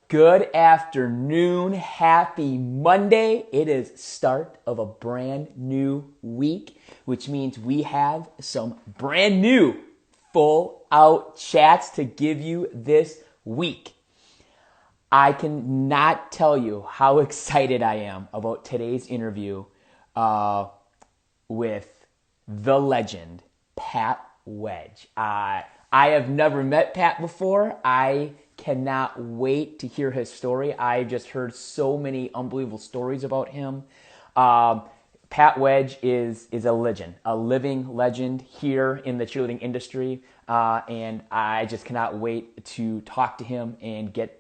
Good afternoon. Happy Monday. It is start of a brand new week, which means we have some brand new full out chats to give you this week. I cannot tell you how excited I am about today's interview with the legend, Pat Wedge. I have never met Pat before. I cannot wait to hear his story. I just heard so many unbelievable stories about him. Pat Wedge is a legend, a living legend here in the cheerleading industry, and I just cannot wait to talk to him and get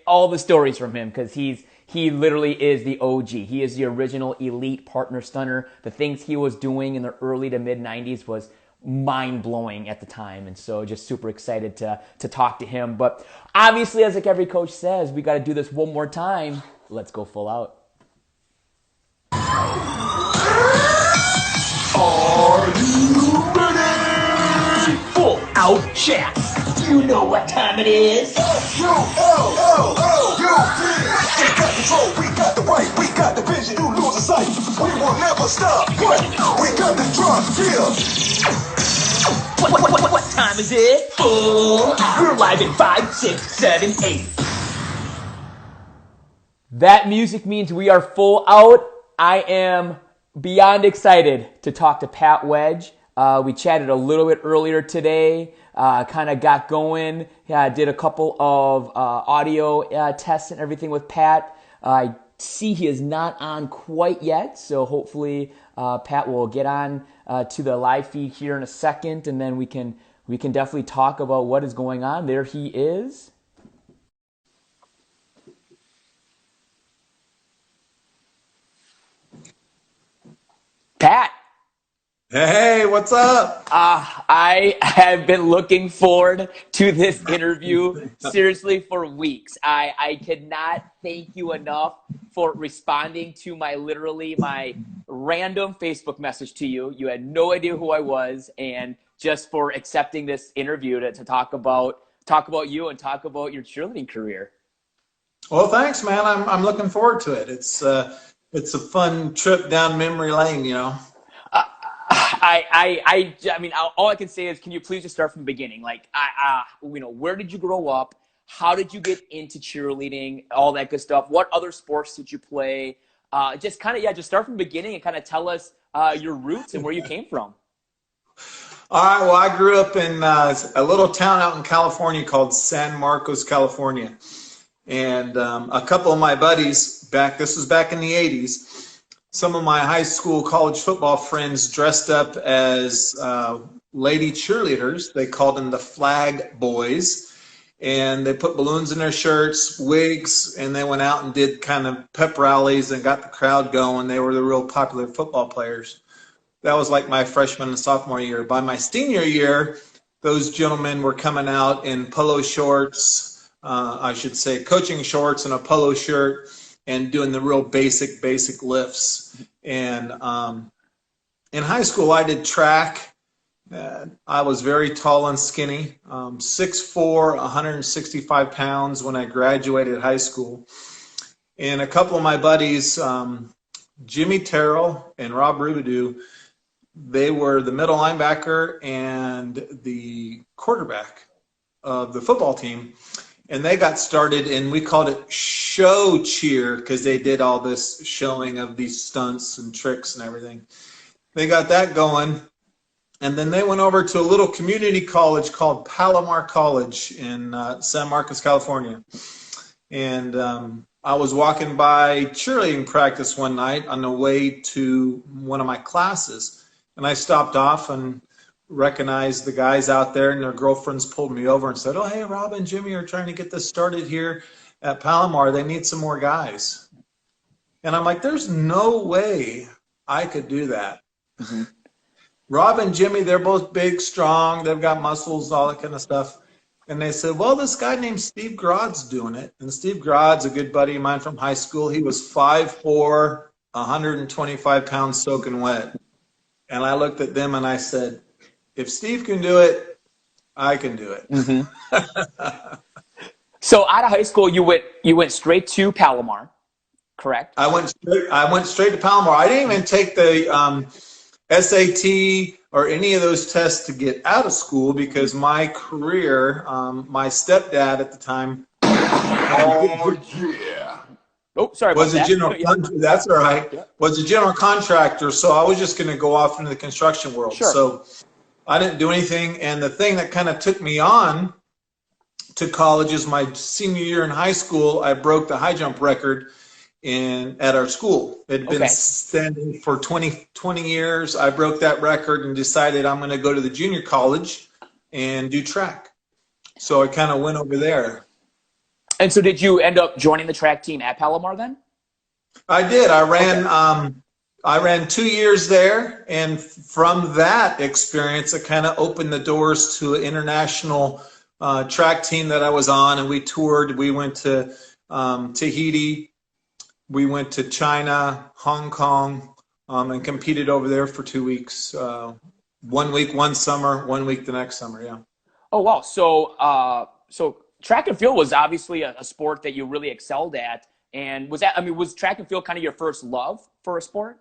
all the stories from him, because he literally is the OG. He is the original elite partner stunner. The things he was doing in the early to mid 90s was mind-blowing at the time, and so just super excited to talk to him. But obviously, as like every coach says, we got to do this one more time. Let's go full out. Are you ready? Full out chat. You know what time it is. We got control, we got the right, we got the vision, you lose the sight. We will never stop. We got the drop, What time is it? Full out. We're live in 5, 6, 7, 8. That music means we are full out. I am beyond excited to talk to Pat Wedge. We chatted a little bit earlier today, kind of got going, did a couple of audio tests and everything with Pat. I see he is not on quite yet, so hopefully Pat will get on to the live feed here in a second, and then we can definitely talk about what is going on. There he is. Pat. Hey, what's up? I have been looking forward to this interview seriously for weeks. I cannot thank you enough for responding to my random Facebook message to you. You had no idea who I was, and just for accepting this interview to talk about you and talk about your cheerleading career. Well, thanks, man. I'm looking forward to it. It's a fun trip down memory lane, you know. I mean, all I can say is, can you please just start from the beginning? Like, where did you grow up? How did you get into cheerleading? All that good stuff. What other sports did you play? Just start from the beginning and kind of tell us your roots and where you came from. All right. Well, I grew up in a little town out in California called San Marcos, California, and a couple of my buddies this was back in the '80s. Some of my high school, college football friends dressed up as lady cheerleaders. They called them the Flag Boys, and they put balloons in their shirts, wigs, and they went out and did kind of pep rallies and got the crowd going. They were the real popular football players. That was like my freshman and sophomore year. By my senior year, those gentlemen were coming out in polo shorts, coaching shorts and a polo shirt, and doing the real basic lifts. And in high school, I did track. I was very tall and skinny, 6'4", 165 pounds when I graduated high school. And a couple of my buddies, Jimmy Terrell and Rob Rubidoux, they were the middle linebacker and the quarterback of the football team. And they got started, and we called it show cheer because they did all this showing of these stunts and tricks and everything. They got that going, and then they went over to a little community college called Palomar College in San Marcos, California. And I was walking by cheerleading practice one night on the way to one of my classes, and I stopped off and recognized the guys out there, and their girlfriends pulled me over and said, "Oh, hey, Rob and Jimmy are trying to get this started here at Palomar. They need some more guys." And I'm like, there's no way I could do that. Mm-hmm. Rob and Jimmy, they're both big, strong. They've got muscles, all that kind of stuff. And they said, well, this guy named Steve Grod's doing it. And Steve Grod's a good buddy of mine from high school. He was 5'4", 125 pounds soaking wet. And I looked at them and I said, if Steve can do it, I can do it. Mm-hmm. So out of high school, you went straight to Palomar, correct? I went straight to Palomar. I didn't even take the SAT or any of those tests to get out of school because my career, my stepdad at the time, Oh, sorry about was a that. general. That's all right. Yeah. Was a general contractor, so I was just going to go off into the construction world. Sure. So I didn't do anything, and the thing that kind of took me on to college is my senior year in high school. I broke the high jump record at our school. It had been standing for 20 years. I broke that record and decided I'm going to go to the junior college and do track. So I kind of went over there. And so did you end up joining the track team at Palomar then? I did. I ran 2 years there, and from that experience, it kind of opened the doors to an international track team that I was on, and we toured. We went to Tahiti, we went to China, Hong Kong, and competed over there for 2 weeks. 1 week, one summer, 1 week the next summer. Yeah. Oh wow! So track and field was obviously a sport that you really excelled at, and was track and field kind of your first love for a sport?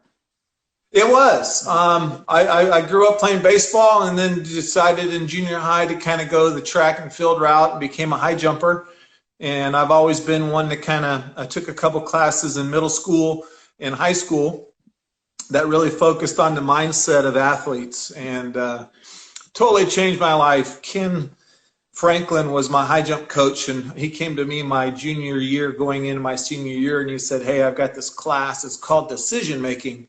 It was. I grew up playing baseball and then decided in junior high to kind of go the track and field route and became a high jumper. And I've always been one that I took a couple classes in middle school and high school that really focused on the mindset of athletes and totally changed my life. Ken Franklin was my high jump coach, and he came to me my junior year going into my senior year, and he said, "Hey, I've got this class. It's called decision making.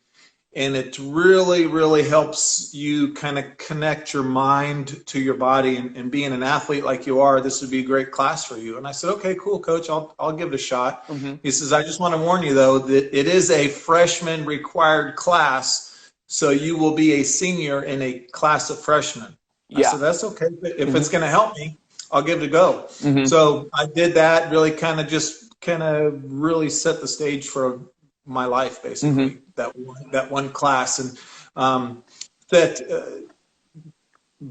And it really, really helps you kind of connect your mind to your body. And being an athlete like you are, this would be a great class for you." And I said, "Okay, cool, coach. I'll give it a shot." Mm-hmm. He says, "I just want to warn you, though, that it is a freshman required class. So you will be a senior in a class of freshmen." Yeah. I said, "That's okay. If it's going to help me, I'll give it a go." Mm-hmm. So I did that, really kind of really set the stage for my life, basically. Mm-hmm. that one class. And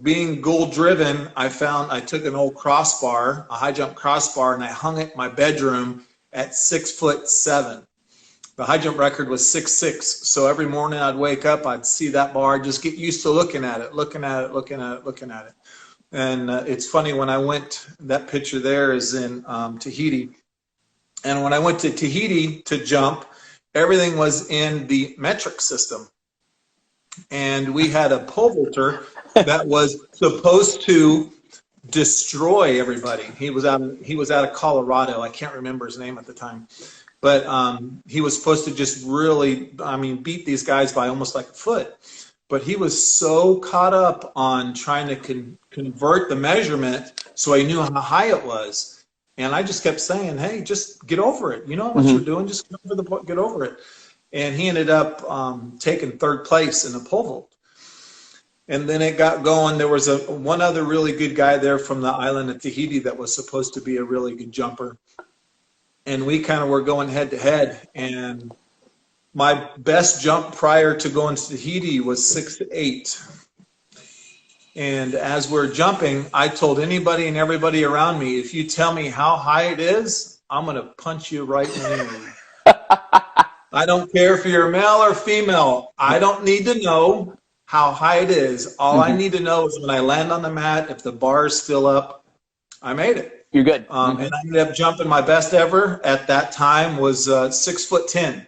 being goal driven, I took an old crossbar, a high jump crossbar, and I hung it in my bedroom at 6'7". The high jump record was 6'6". So every morning I'd wake up, I'd see that bar, just get used to looking at it. And it's funny, when I went, that picture there is in Tahiti. And when I went to Tahiti to jump, everything was in the metric system. And we had a pole vaulter that was supposed to destroy everybody. He was out of Colorado. I can't remember his name at the time. But he was supposed to just really, beat these guys by almost like a foot. But he was so caught up on trying to convert the measurement so he knew how high it was. And I just kept saying, "Hey, just get over it. You know what you're doing. Just get over it." And he ended up taking third place in the pole vault. And then it got going. There was one other really good guy there from the island of Tahiti that was supposed to be a really good jumper. And we kind of were going head to head. And my best jump prior to going to Tahiti was 6'8". And as we're jumping, I told anybody and everybody around me, "If you tell me how high it is, I'm going to punch you right in the knee." I don't care if you're male or female. I don't need to know how high it is. All I need to know is when I land on the mat, if the bar is still up, I made it. You're good. And I ended up jumping. My best ever at that time was 6'10".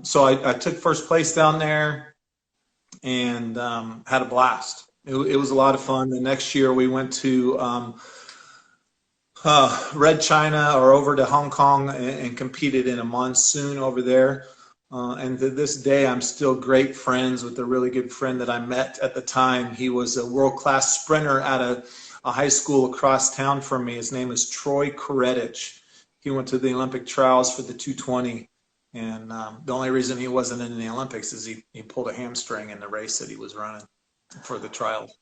So I took first place down there and had a blast. It was a lot of fun. The next year we went to Red China, or over to Hong Kong, and competed in a monsoon over there. And to this day, I'm still great friends with a really good friend that I met at the time. He was a world-class sprinter at a high school across town from me. His name is Troy Koretich. He went to the Olympic trials for the 220. And the only reason he wasn't in the Olympics is he pulled a hamstring in the race that he was running for the trials.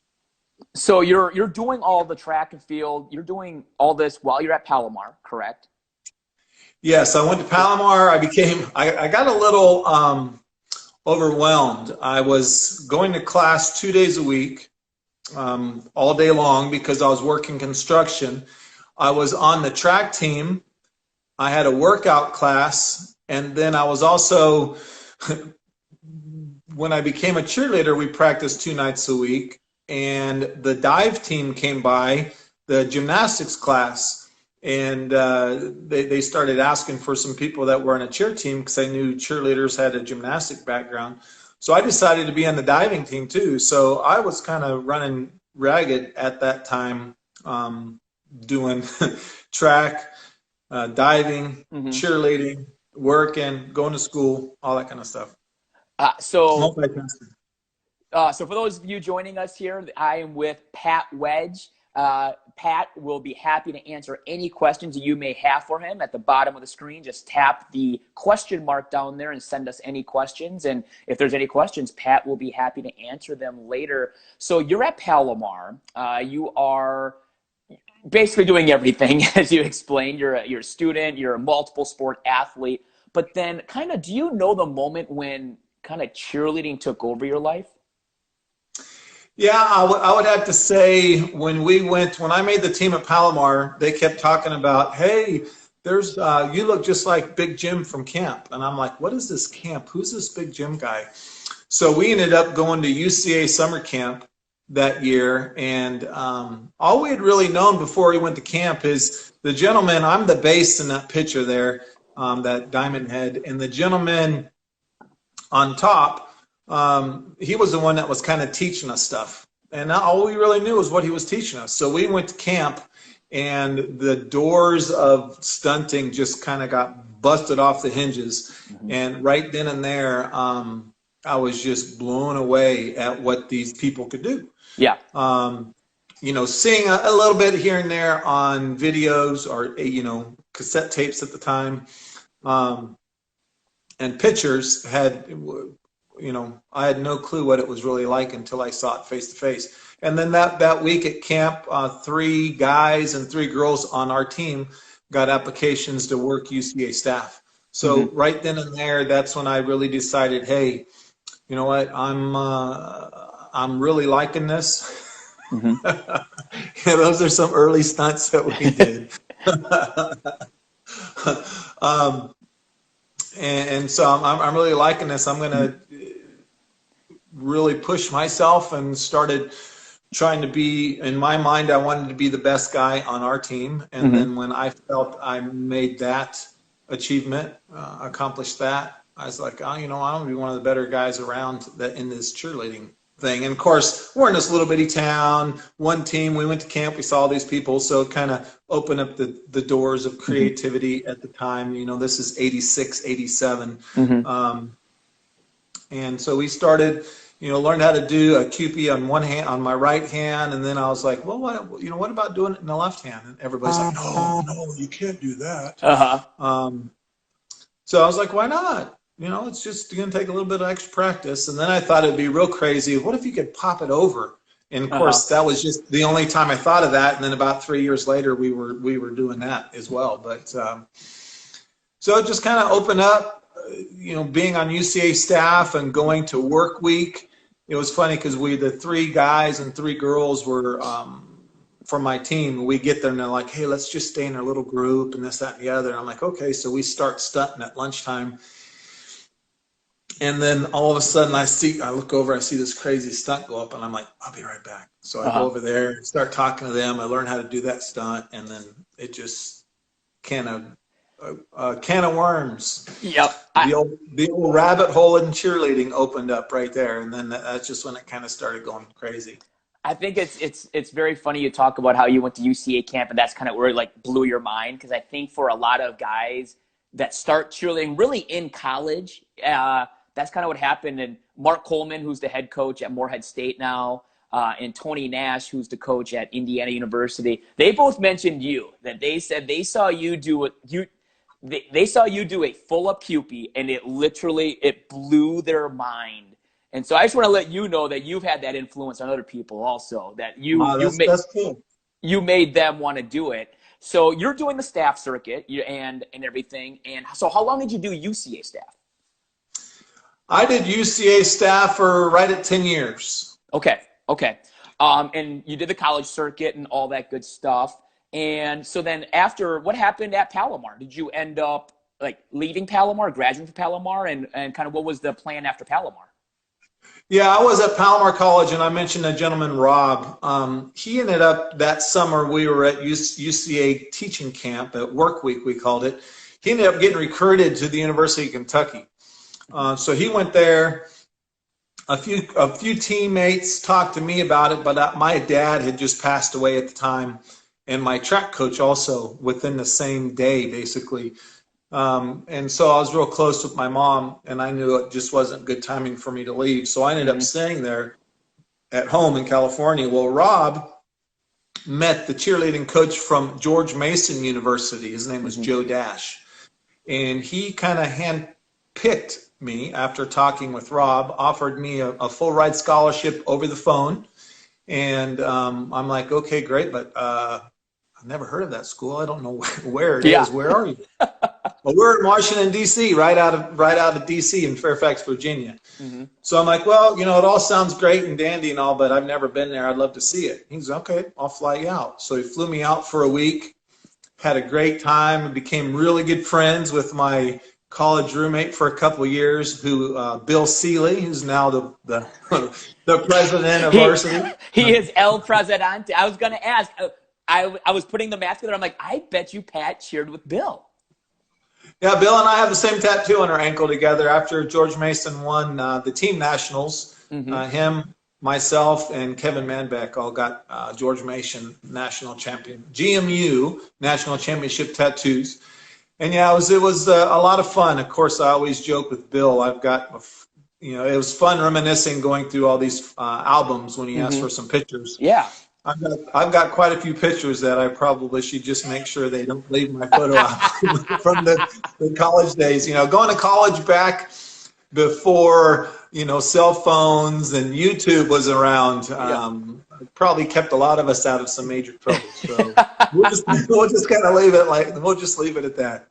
So you're doing all the track and field. You're doing all this while you're at Palomar, correct? Yes, I went to Palomar. I got a little overwhelmed. I was going to class 2 days a week, all day long, because I was working construction. I was on the track team. I had a workout class, and then I was also, when I became a cheerleader, we practiced 2 nights a week, and the dive team came by, the gymnastics class, and they started asking for some people that were on a cheer team because I knew cheerleaders had a gymnastic background. So I decided to be on the diving team too. So I was kind of running ragged at that time, doing track, diving, cheerleading, working, going to school, all that kind of stuff. Multitasking. So for those of you joining us here, I am with Pat Wedge. Pat will be happy to answer any questions that you may have for him. At the bottom of the screen, just tap the question mark down there and send us any questions. And if there's any questions, Pat will be happy to answer them later. So you're at Palomar. You are basically doing everything, as you explained. You're a student, you're a multiple sport athlete. But then kind of, do you know the moment when kind of cheerleading took over your life? Yeah, I would have to say when I made the team at Palomar, they kept talking about, hey, there's you look just like Big Jim from camp. And I'm like, what is this camp? Who's this Big Jim guy? So we ended up going to UCA summer camp that year. And all we had really known before we went to camp is the gentleman, I'm the base in that picture there, that diamond head. And the gentleman on top, he was the one that was kind of teaching us stuff, and all we really knew was what he was teaching us. So we went to camp, and the doors of stunting just kind of got busted off the hinges. And right then and there, I was just blown away at what these people could do. Yeah. You know, seeing a little bit here and there on videos or, you know, cassette tapes at the time, and pictures had, you know, I had no clue what it was really like until I saw it face to face. And then that week at camp, 3 guys and 3 girls on our team got applications to work UCA staff. So right then and there, that's when I really decided, hey, you know what, I'm really liking this. Yeah, those are some early stunts that we did. And so I'm really liking this. I'm going to really push myself, and started trying to be, in my mind, I wanted to be the best guy on our team. And then when I felt I made that achievement, accomplished that, I was like, oh, you know, I want to be one of the better guys around in this cheerleading thing. And of course, we're in this little bitty town, one team, we went to camp, we saw all these people, so it kind of opened up the doors of creativity at the time. You know, this is 86, 87. And so we started, you know, learned how to do a QP on one hand, on my right hand, and then I was like, well, what about doing it in the left hand? And everybody's like, no, you can't do that. So I was like, why not? You know, it's just going to take a little bit of extra practice. And then I thought it'd be real crazy. What if you could pop it over? And of course, that was just the only time I thought of that. And then about 3 years later, we were doing that as well. But so it just kind of opened up. You know, being on UCA staff and going to work week. It was funny because the 3 guys and 3 girls were from my team. We get there and they're like, hey, let's just stay in our little group and this, that, and the other. And I'm like, okay. So we start stunting at lunchtime. And then all of a sudden I look over, I see this crazy stunt go up, and I'm like, I'll be right back. So I go over there and start talking to them. I learn how to do that stunt, and then it just kind of a can of worms. Yep. The old rabbit hole in cheerleading opened up right there, and then that's just when it kind of started going crazy. I think it's very funny you talk about how you went to UCA camp, and that's kind of where it like blew your mind, because I think for a lot of guys that start cheerleading really in college, that's kind of what happened. And Mark Coleman, who's the head coach at Morehead State now, and Tony Nash, who's the coach at Indiana University, they both mentioned you. That they said they saw you do they saw you do a full-up QP, and it blew their mind. And so I just want to let you know that you've had that influence on other people also, that that's cool. You made them want to do it. So you're doing the staff circuit and everything. And so how long did you do UCA staff? I did UCA staff for right at 10 years. Okay. And you did the college circuit and all that good stuff. And so then after, what happened at Palomar? Did you end up like leaving Palomar, graduating from Palomar, and kind of what was the plan after Palomar? Yeah, I was at Palomar College, and I mentioned a gentleman, Rob. He ended up that summer, we were at UCA teaching camp, at work week, we called it. He ended up getting recruited to the University of Kentucky. So he went there. A few teammates talked to me about it, but my dad had just passed away at the time, and my track coach also within the same day, basically. And so I was real close with my mom, and I knew it just wasn't good timing for me to leave. So I ended up staying there at home in California. Well, Rob met the cheerleading coach from George Mason University. His name was Joe Dash. And he kind of handpicked me after talking with Rob, offered me a full ride scholarship over the phone. And I'm like, okay, great, but I've never heard of that school. I don't know where it is. Where are you? Well, we're in Washington, D.C., right out of D.C. in Fairfax, Virginia. So I'm like, well, you know, it all sounds great and dandy and all, but I've never been there. I'd love to see it. He's okay, I'll fly you out. So he flew me out for a week, had a great time, and became really good friends with my college roommate for a couple of years, who Bill Seeley, who's now the president of varsity. He is El Presidente. I was going to ask. I was putting the math together. I'm like, I bet you Pat cheered with Bill. Yeah, Bill and I have the same tattoo on our ankle together. After George Mason won the team nationals, him, myself, and Kevin Manbeck all got George Mason national champion, GMU national championship tattoos. And yeah, it was a lot of fun. Of course, I always joke with Bill. I've got, you know, it was fun reminiscing, going through all these albums when he asked for some pictures. Yeah. I've got quite a few pictures that I probably should just make sure they don't leave my photo out from the college days. You know, going to college back before, you know, cell phones and YouTube was around, probably kept a lot of us out of some major trouble. So we'll just kind of leave it at that.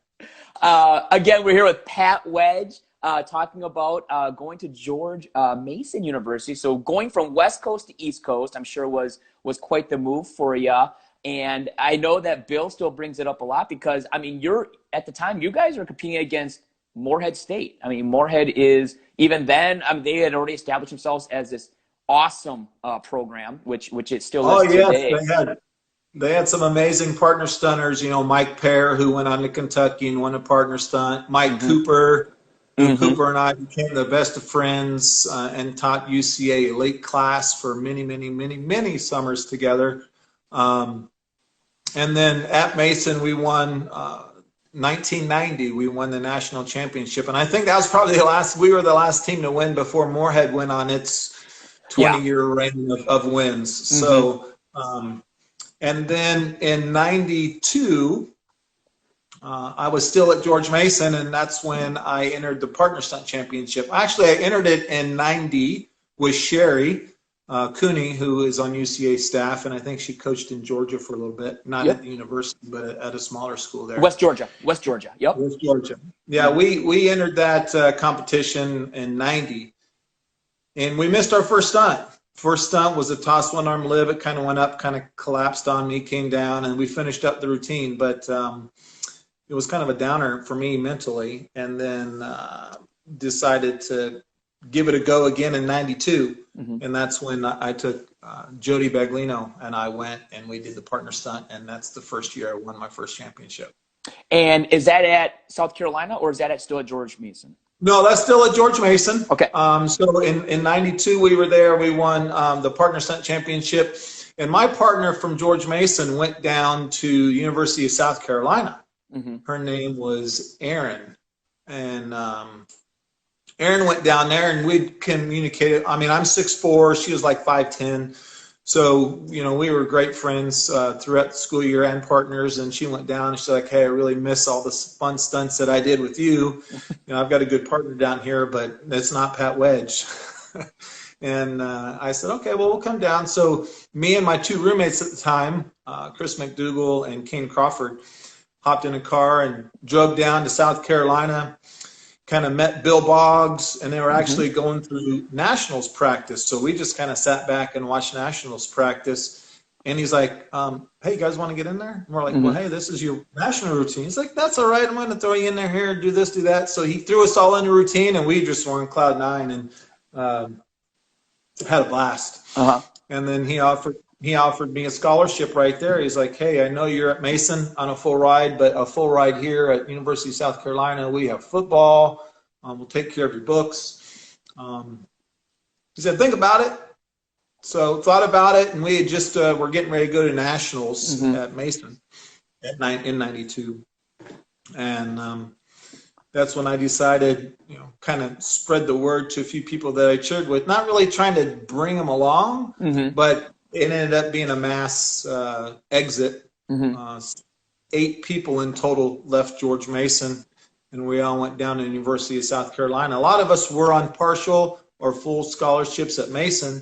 Again, we're here with Pat Wedge, talking about going to George Mason University. So going from West Coast to East Coast, I'm sure was quite the move for you. And I know that Bill still brings it up a lot because, I mean, at the time, you guys are competing against Morehead State. I mean, Morehead is, even then, I mean, they had already established themselves as this awesome program, which it still is today. They had some amazing partner stunters. You know, Mike Pear, who went on to Kentucky and won a partner stunt. Mike Cooper. Cooper and I became the best of friends and taught UCA elite class for many summers together. And then at Mason, we won 1990. We won the national championship, and I think that was probably we were the last team to win before Morehead went on its 20-year reign of wins. So, and then in '92. I was still at George Mason, and that's when I entered the partner stunt championship. Actually, I entered it in '90 with Sherry Cooney, who is on UCA staff, and I think she coached in Georgia for a little bit, not at the university, but at a smaller school there. West Georgia. Yep. West Georgia. Yeah, we entered that competition in '90, and we missed our first stunt. First stunt was a toss one arm live. It kind of went up, kind of collapsed on me, came down, and we finished up the routine. But it was kind of a downer for me mentally, and then decided to give it a go again in '92. And that's when I took Jody Baglino and I went and we did the partner stunt, and that's the first year I won my first championship. And is that at South Carolina, or is that still at George Mason? No, that's still at George Mason. Okay. So in '92 we were there. We won the partner stunt championship, and my partner from George Mason went down to University of South Carolina. Her name was Erin, and Erin went down there, and we communicated. I mean, I'm 6'4", she was like 5'10", so you know we were great friends throughout the school year and partners. And she went down, and she's like, "Hey, I really miss all the fun stunts that I did with you. You know, I've got a good partner down here, but it's not Pat Wedge." And I said, "Okay, well, we'll come down." So me and my two roommates at the time, Chris McDougall and Kane Crawford, hopped in a car and drove down to South Carolina, kind of met Bill Boggs, and they were actually going through nationals practice. So we just kind of sat back and watched nationals practice. And he's like, hey, you guys want to get in there? And we're like, well, hey, this is your national routine. He's like, that's all right. I'm going to throw you in there here, do this, do that. So he threw us all in the routine, and we just were on cloud nine and had a blast. And then he offered me a scholarship right there. He's like, hey, I know you're at Mason on a full ride, but a full ride here at University of South Carolina. We have football. We'll take care of your books. He said, think about it. So thought about it, and we had just were getting ready to go to nationals at Mason in '92, and that's when I decided, kind of spread the word to a few people that I cheered with, not really trying to bring them along, but it ended up being a mass exit. 8 people in total left George Mason, and we all went down to the University of South Carolina. A lot of us were on partial or full scholarships at Mason.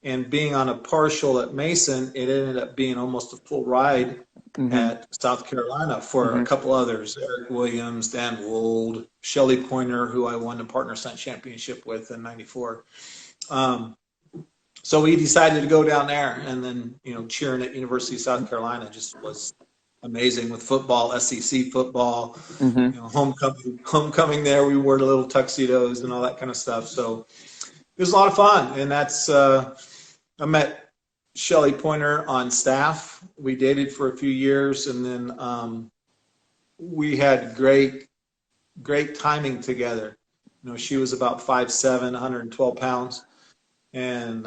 And being on a partial at Mason, it ended up being almost a full ride at South Carolina for a couple others. Eric Williams, Dan Wold, Shelley Pointer, who I won the partner stunt championship with in '94. So we decided to go down there, and then, cheering at University of South Carolina just was amazing with football, SEC football, homecoming there. We wore the little tuxedos and all that kind of stuff. So it was a lot of fun, and that's I met Shelley Pointer on staff. We dated for a few years, and then we had great timing together. She was about 5'7", 112 pounds, and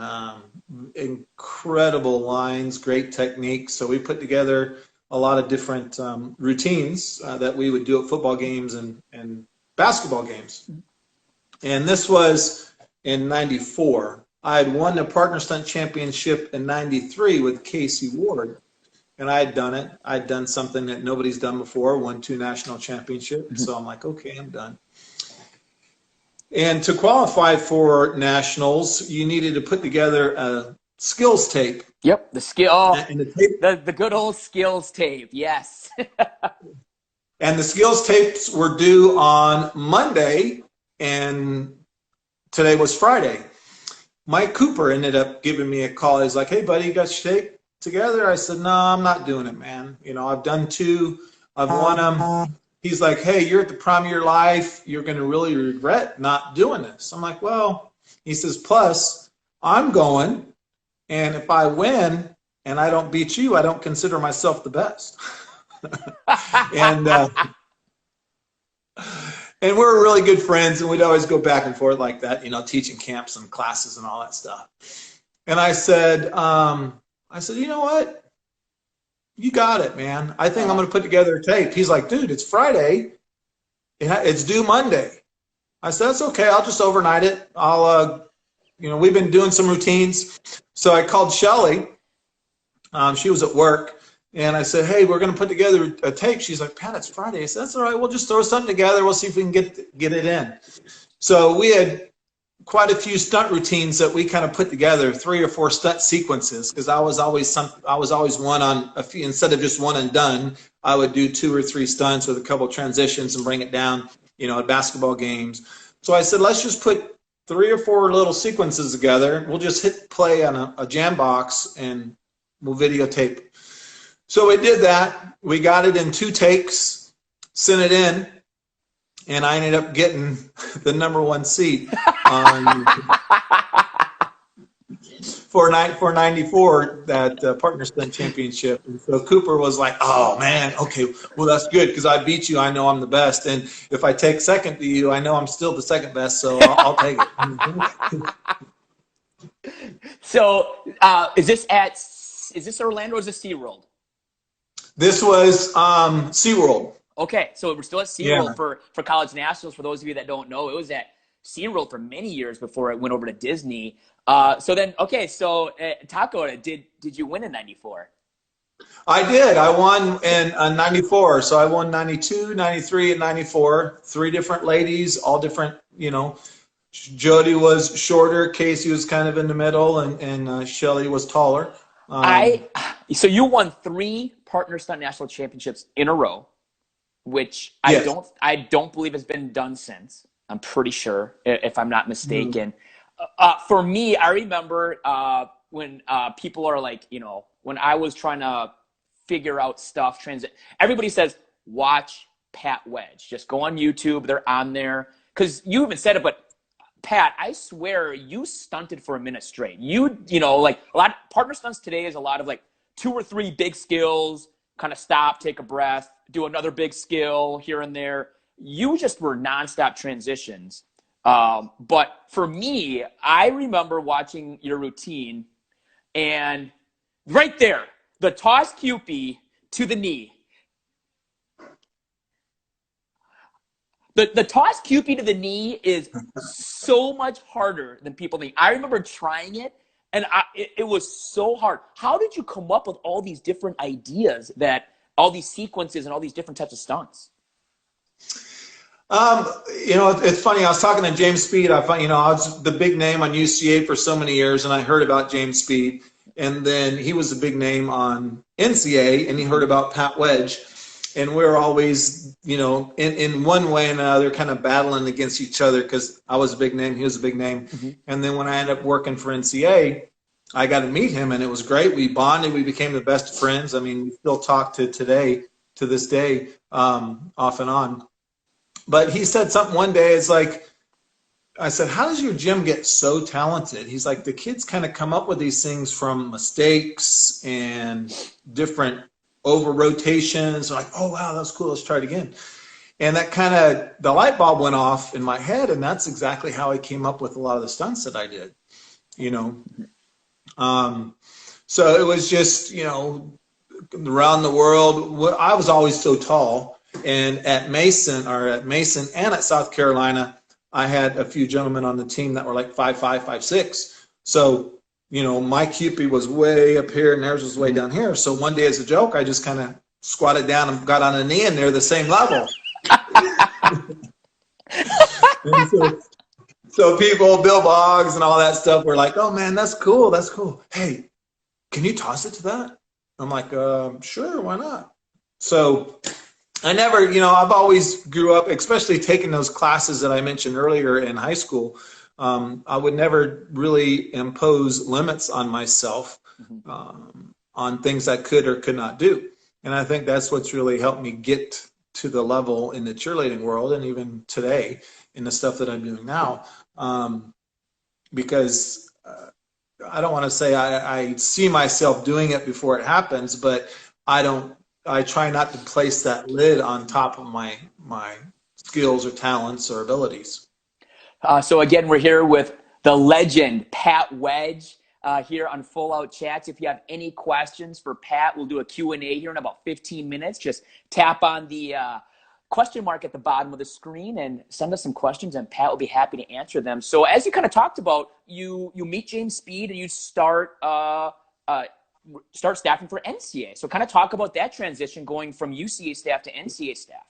incredible lines, great technique. So we put together a lot of different routines that we would do at football games and basketball games. And this was in '94. I had won the partner stunt championship in '93 with Casey Ward, and I had done it. I'd done something that nobody's done before, won 2 national championships. So I'm like, okay, I'm done. And to qualify for nationals, you needed to put together a skills tape. Yep, the skill, and the tape, the good old skills tape, yes. And the skills tapes were due on Monday, and today was Friday. Mike Cooper ended up giving me a call. He's like, hey, buddy, you got your tape together? I said, no, I'm not doing it, man. I've done 2. I've won them. He's like, hey, you're at the prime of your life. You're going to really regret not doing this. I'm like, well, he says, plus, I'm going, and if I win and I don't beat you, I don't consider myself the best. And we were really good friends, and we'd always go back and forth like that, teaching camps and classes and all that stuff. And I said, you know what? You got it, man. I think I'm going to put together a tape. He's like, dude, it's Friday. It's due Monday. I said, that's okay. I'll just overnight it. We've been doing some routines. So I called Shelley. She was at work. And I said, hey, we're going to put together a tape. She's like, Pat, it's Friday. I said, that's all right. We'll just throw something together. We'll see if we can get it in. So we had quite a few stunt routines that we kind of put together, 3 or 4 stunt sequences, because I was always one on a few. Instead of just one and done, I would do 2 or 3 stunts with a couple of transitions and bring it down, at basketball games. So I said, let's just put 3 or 4 little sequences together. We'll just hit play on a jam box, and we'll videotape. So we did that. We got it in 2 takes, sent it in, and I ended up getting the #1 seat for '94, that partner stunt championship. And so Cooper was like, oh, man, okay, well, that's good, because I beat you. I know I'm the best. And if I take second to you, I know I'm still the second best, so I'll take it. So is this Orlando or is this SeaWorld? This was SeaWorld. Okay, so we're still at SeaWorld for college nationals. For those of you that don't know, it was at SeaWorld for many years before it went over to Disney. So Taco, did you win in '94? I did. I won in '94. So I won '92, '93, and '94. 3 different ladies, all different, Jody was shorter, Casey was kind of in the middle, and Shelley was taller. So you won 3 partner stunt national championships in a row, which yes. I don't believe has been done since. I'm pretty sure, if I'm not mistaken. For me, I remember when people are like, when I was trying to figure out stuff, everybody says, watch Pat Wedge. Just go on YouTube. They're on there. Because you even said it, but Pat, I swear you stunted for a minute straight. Like a lot of partner stunts today is a lot of like 2 or 3 big skills, kind of stop, take a breath, do another big skill here and there. You just were nonstop transitions. But for me, I remember watching your routine, and right there, the toss QP to the knee. The toss QP to the knee is so much harder than people think. I remember trying it, and it was so hard. How did you come up with all these different ideas, all these sequences and all these different types of stunts? It's funny. I was talking to James Speed. I was the big name on UCA for so many years, and I heard about James Speed. And then he was a big name on NCA, and he heard about Pat Wedge. And we're always, in one way or another, kind of battling against each other because I was a big name, he was a big name. Mm-hmm. And then when I ended up working for NCA, I got to meet him, and it was great. We bonded. We became the best of friends. I mean, we still talk to this day, off and on. But he said something one day, it's like, I said, how does your gym get so talented? He's like, the kids kind of come up with these things from mistakes and different over rotations. Like, oh, wow, that's cool. Let's try it again. And that kind of, the light bulb went off in my head. And that's exactly how I came up with a lot of the stunts that I did, So it was just, around the world. I was always so tall. And at Mason and at South Carolina, I had a few gentlemen on the team that were like 5'5", 5'6". So, my QP was way up here and theirs was way down here. So one day as a joke, I just kind of squatted down and got on a knee, and they're the same level. so people, Bill Boggs and all that stuff were like, oh man, that's cool. That's cool. Hey, can you toss it to that? I'm like, sure, why not? So I never, I've always grew up, especially taking those classes that I mentioned earlier in high school. I would never really impose limits on myself on things I could or could not do. And I think that's what's really helped me get to the level in the cheerleading world, and even today in the stuff that I'm doing now. Because I don't want to say I see myself doing it before it happens, but I try not to place that lid on top of my skills or talents or abilities. So again, we're here with the legend, Pat Wedge, here on Full Out Chats. If you have any questions for Pat, we'll do a Q&A here in about 15 minutes. Just tap on the question mark at the bottom of the screen and send us some questions, and Pat will be happy to answer them. So as you kind of talked about, you meet James Speed and you start staffing for NCA. So kind of talk about that transition going from UCA staff to NCA staff.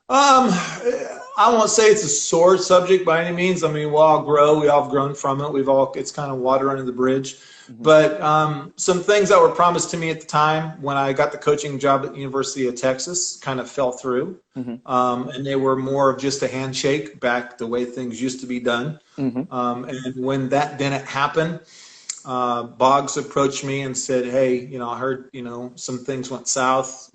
I won't say it's a sore subject by any means. I mean, we all grow. We all have grown from it. It's kind of water under the bridge. Mm-hmm. But some things that were promised to me at the time when I got the coaching job at the University of Texas kind of fell through. Mm-hmm. And they were more of just a handshake back the way things used to be done. Mm-hmm. And when that didn't happen, Boggs approached me and said, hey, I heard, some things went south.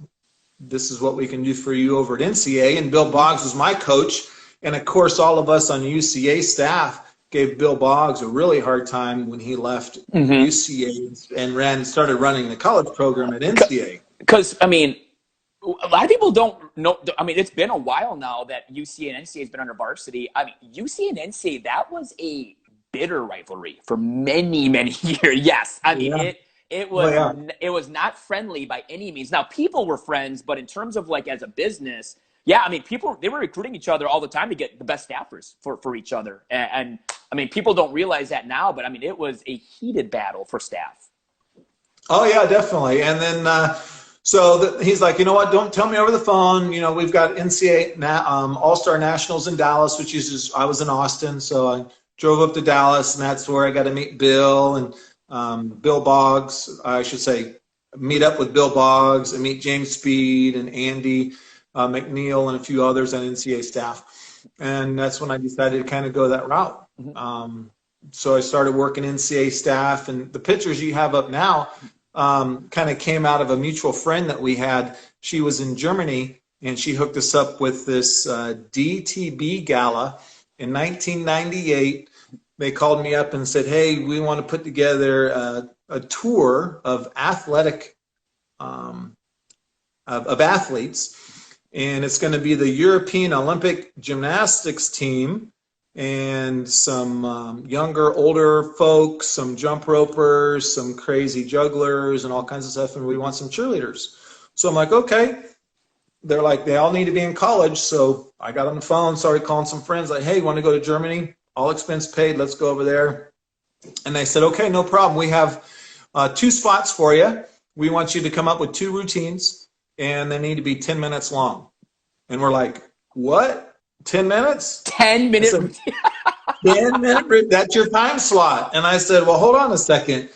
This is what we can do for you over at NCA. And Bill Boggs was my coach. And of course, all of us on UCA staff gave Bill Boggs a really hard time when he left UCA and started running the college program at NCA. Because, a lot of people don't know. It's been a while now that UCA and NCA has been under varsity. UCA and NCA, that was a bitter rivalry for many, many years. Yes. It was not friendly by any means. Now, people were friends, but in terms of as a business, people, they were recruiting each other all the time to get the best staffers for each other. And people don't realize that now, but it was a heated battle for staff. Oh yeah, definitely. And then, he's like, you know what, don't tell me over the phone. We've got NCA All-Star Nationals in Dallas, I was in Austin. So I drove up to Dallas, and that's where I got to meet Bill and Bill Boggs, I should say, meet up with Bill Boggs and meet James Speed and Andy McNeil and a few others on NCA staff. And that's when I decided to kind of go that route. Mm-hmm. so I started working NCA staff, and the pictures you have up now kind of came out of a mutual friend that we had. She was in Germany, and she hooked us up with this DTB gala in 1998. They called me up and said, hey, we want to put together a tour of athletic of athletes, and it's going to be the European Olympic gymnastics team and some younger, older folks, some jump ropers, some crazy jugglers, and all kinds of stuff, and we want some cheerleaders. So I'm like, okay. They're like, they all need to be in college, so I got on the phone, started calling some friends, like, hey, you want to go to Germany? All expense paid, let's go over there. And they said, okay, no problem. We have 2 spots for you. We want you to come up with 2 routines, and they need to be 10 minutes long. And we're like, what? 10 minutes? 10 minutes? 10 minutes? That's your time slot. And I said, well, hold on a second.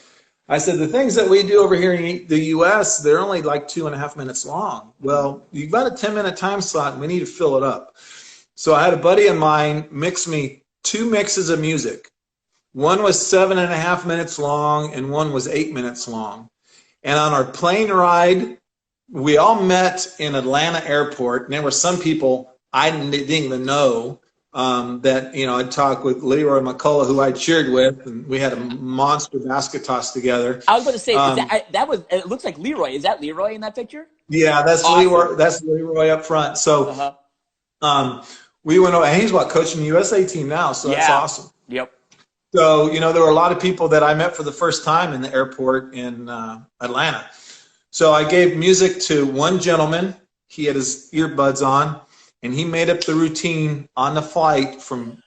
I said, the things that we do over here in the U.S., they're only like 2.5 minutes long. Well, you've got a 10-minute time slot, and we need to fill it up. So I had a buddy of mine mix me 2 mixes of music. One was 7.5 minutes long, and one was 8 minutes long. And on our plane ride, we all met in Atlanta airport, and there were some people I didn't even know that, you know, I'd talk with Leroy McCullough, who I cheered with, and we had a monster basket toss together. I was going to say, that was, it looks like Leroy. Is that Leroy in that picture? Yeah, that's awesome. Leroy. That's Leroy up front. So we went over, and he's coaching the USA team now, so that's awesome. Yep. So, you know, there were a lot of people that I met for the first time in the airport in Atlanta. So I gave music to one gentleman. He had his earbuds on, and he made up the routine on the flight from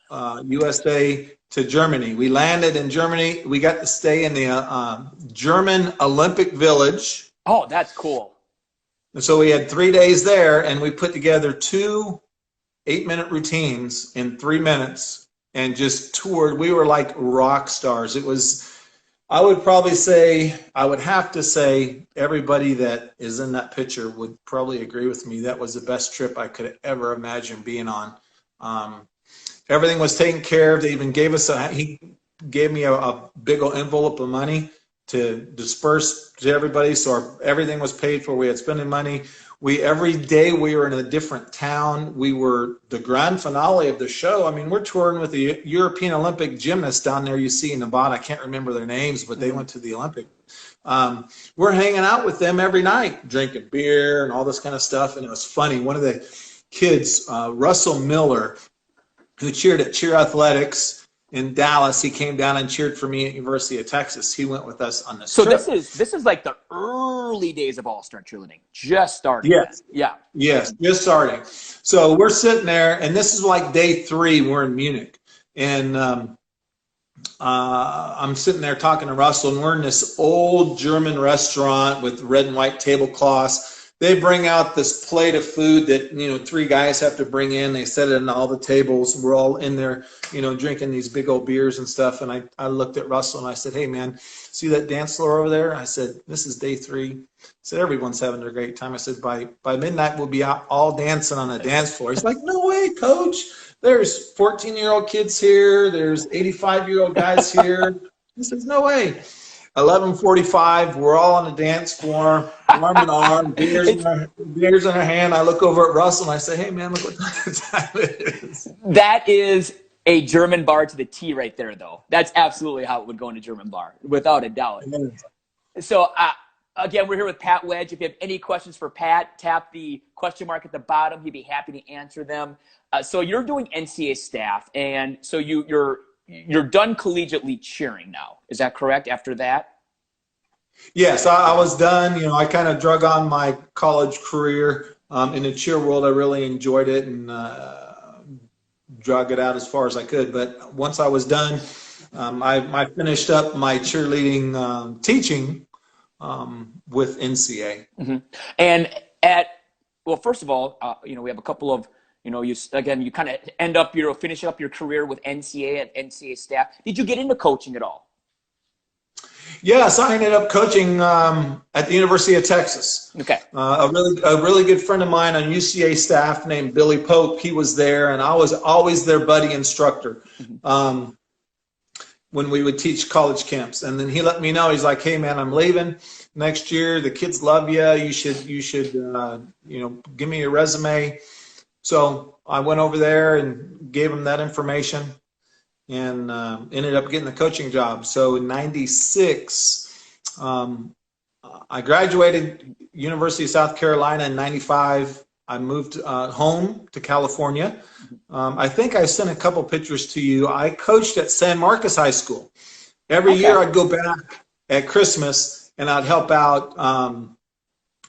USA to Germany. We landed in Germany. We got to stay in the German Olympic Village. Oh, that's cool. And so we had 3 days there, and we put together 2 8-minute routines in 3 minutes and just toured. We were like rock stars. It was, I would have to say everybody that is in that picture would probably agree with me. That was the best trip I could ever imagine being on. Everything was taken care of. They even gave us he gave me a big old envelope of money to disperse to everybody. So everything was paid for. We had spending money. Every day we were in a different town. We were the grand finale of the show. I mean, we're touring with the European Olympic gymnasts down there you see in the bottom. I can't remember their names, but they went to the Olympic. We're hanging out with them every night, drinking beer and all this kind of stuff. And it was funny. One of the kids, Russell Miller, who cheered at Cheer Athletics in Dallas, he came down and cheered for me at University of Texas. He went with us on this trip. This is like the early days of all-star cheerleading, just starting. Yes. Then. Yeah. Yes, just starting. So we're sitting there, and this is like day 3. We're in Munich, and I'm sitting there talking to Russell, and we're in this old German restaurant with red and white tablecloths. They bring out this plate of food that, you know, 3 guys have to bring in. They set it on all the tables. We're all in there, you know, drinking these big old beers and stuff. And I looked at Russell and I said, hey, man, see that dance floor over there? I said, this is day 3. I said, everyone's having a great time. I said, by midnight, we'll be out all dancing on the dance floor. He's like, no way, coach. There's 14-year-old kids here. There's 85-year-old guys here. He says, no way. 11:45, we're all on the dance floor, arm in arm, beers in our hand. I look over at Russell and I say, hey, man, look what time it is. That is a German bar to the T right there, though. That's absolutely how it would go in a German bar, without a doubt. So, again, we're here with Pat Wedge. If you have any questions for Pat, tap the question mark at the bottom. He'd be happy to answer them. So you're doing NCA staff, and so you're done collegiately cheering now. Is that correct after that? Yes, I was done. You know, I kind of drug on my college career in the cheer world. I really enjoyed it and drug it out as far as I could. But once I was done, I finished up my cheerleading teaching with NCA. Mm-hmm. And well, first of all, you know, we have a couple of, you know, you kind of finish up your career with NCA and NCA staff. Did you get into coaching at all? Yes, I ended up coaching at the University of Texas. Okay. A really good friend of mine on UCA staff named Billy Pope, he was there, and I was always their buddy instructor. Mm-hmm. when we would teach college camps. And then he let me know, he's like, hey man, I'm leaving next year. The kids love you. You should, give me your resume. So I went over there and gave him that information and ended up getting the coaching job. So in '96, I graduated University of South Carolina in '95. I moved home to California. I think I sent a couple pictures to you. I coached at San Marcos High School. Every year I'd go back at Christmas and I'd help out.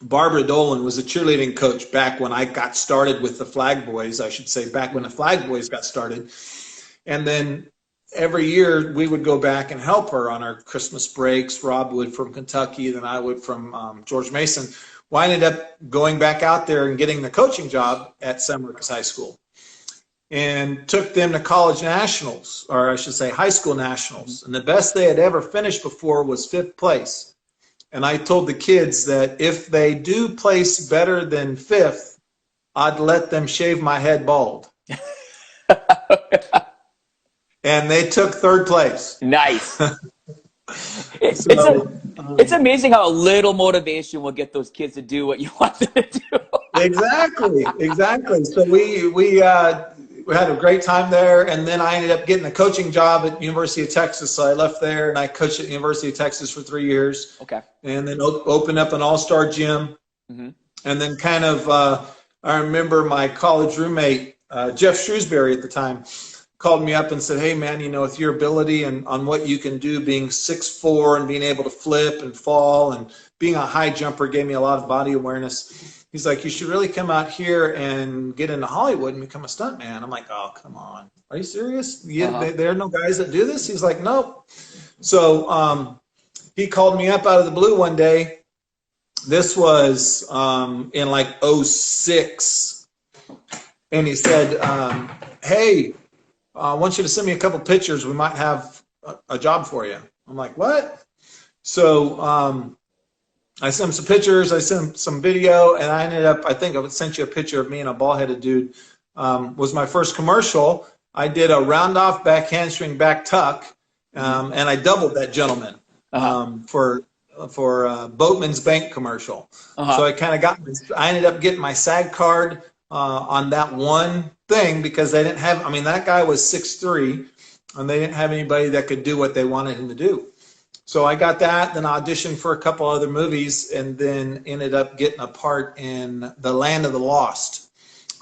Barbara Dolan was a cheerleading coach back when I got started with the Flag Boys, I should say, back when the Flag Boys got started. And then every year we would go back and help her on our Christmas breaks. Rob would from Kentucky, then I would from George Mason. Well, I ended up going back out there and getting the coaching job at San Marcos High School and took them to college nationals, or I should say high school nationals. And the best they had ever finished before was 5th place. And I told the kids that if they do place better than 5th, I'd let them shave my head bald. And they took 3rd place. Nice. It's amazing how a little motivation will get those kids to do what you want them to do. Exactly. So we had a great time there, and then I ended up getting a coaching job at University of Texas. So I left there and I coached at University of Texas for 3 years. Okay. And then opened up an all-star gym. Mm-hmm. And then kind of I remember my college roommate Jeff Shrewsbury at the time called me up and said, hey man, with your ability and on what you can do, being 6'4" and being able to flip and fall and being a high jumper gave me a lot of body awareness. He's like, you should really come out here and get into Hollywood and become a stunt man. I'm like, oh, come on. Are you serious? There are no guys that do this? He's like, nope. So he called me up out of the blue one day. This was in like '06. And he said, hey, I want you to send me a couple pictures. We might have a job for you. I'm like, what? So I sent him some pictures. I sent him some video, and I ended up, I think I sent you a picture of me and a ball-headed dude. Was my first commercial. I did a round-off back handstring back tuck, and I doubled that gentleman for Boatman's Bank commercial. So I kind of I ended up getting my SAG card on that one thing because they didn't have, that guy was 6'3", and they didn't have anybody that could do what they wanted him to do. So I got that, then auditioned for a couple other movies, and then ended up getting a part in The Land of the Lost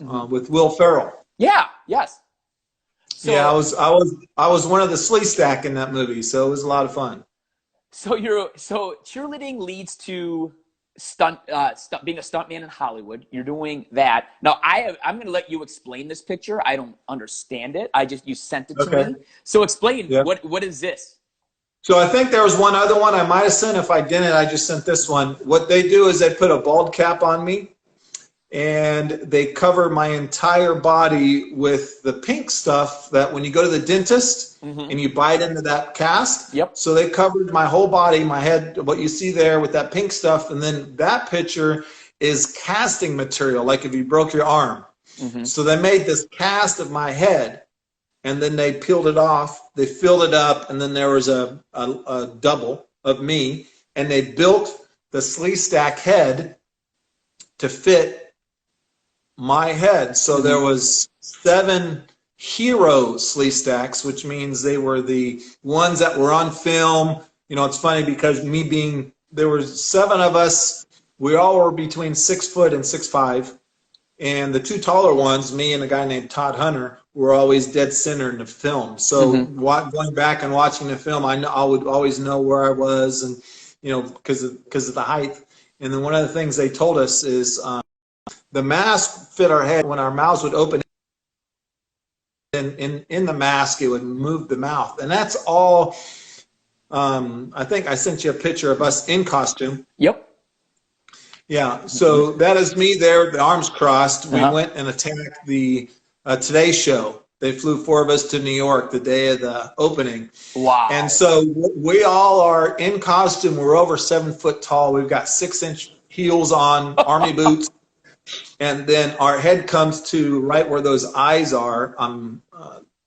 with Will Ferrell. Yeah, yes. So, yeah, I was one of the slee stack in that movie, so it was a lot of fun. So cheerleading leads to being a stuntman in Hollywood. You're doing that. Now I'm going to let you explain this picture. I don't understand it. You sent it to me. So explain, what is this? So I think there was one other one I might have sent. If I didn't, I just sent this one. What they do is they put a bald cap on me, and they cover my entire body with the pink stuff that when you go to the dentist and you bite into that cast. Yep. So they covered my whole body, my head, what you see there with that pink stuff. And then that picture is casting material, like if you broke your arm. So they made this cast of my head, and then they peeled it off. They filled it up, and then there was a double of me, and they built the slee stack head to fit my head. So there was 7 hero slee stacks, which means they were the ones that were on film. It's funny because there were 7 of us. We all were between 6 foot and 6'5". And the 2 taller ones, me and a guy named Todd Hunter, were always dead center in the film. So going back and watching the film, I would always know where I was, and because of the height. And then one of the things they told us is the mask fit our head. When our mouths would open, in the mask, it would move the mouth. And that's all. I think I sent you a picture of us in costume. Yep. Yeah, so that is me there, the arms crossed. We went and attacked the Today Show. They flew 4 of us to New York the day of the opening. Wow. And so we all are in costume. We're over 7 foot tall. We've got 6-inch heels on, army boots. And then our head comes to right where those eyes are.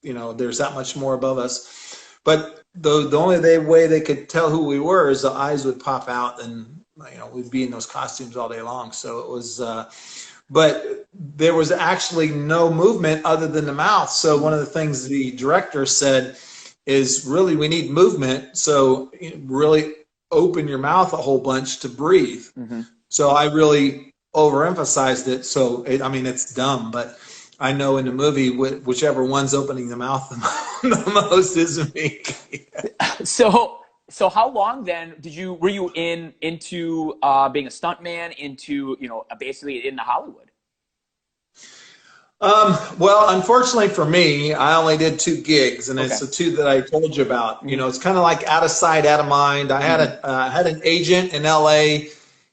There's that much more above us. But the only way they could tell who we were is the eyes would pop out, and we'd be in those costumes all day long. So it was, but there was actually no movement other than the mouth. So one of the things the director said is, really, we need movement. So really open your mouth a whole bunch to breathe. Mm-hmm. So I really overemphasized it. So it's dumb, but I know in the movie, whichever one's opening the mouth the most is me. So how long then were you into being a stuntman, into basically into Hollywood? Well, unfortunately for me, I only did 2 gigs, and it's the 2 that I told you about. Mm-hmm. It's kind of like out of sight, out of mind. I had an agent in LA,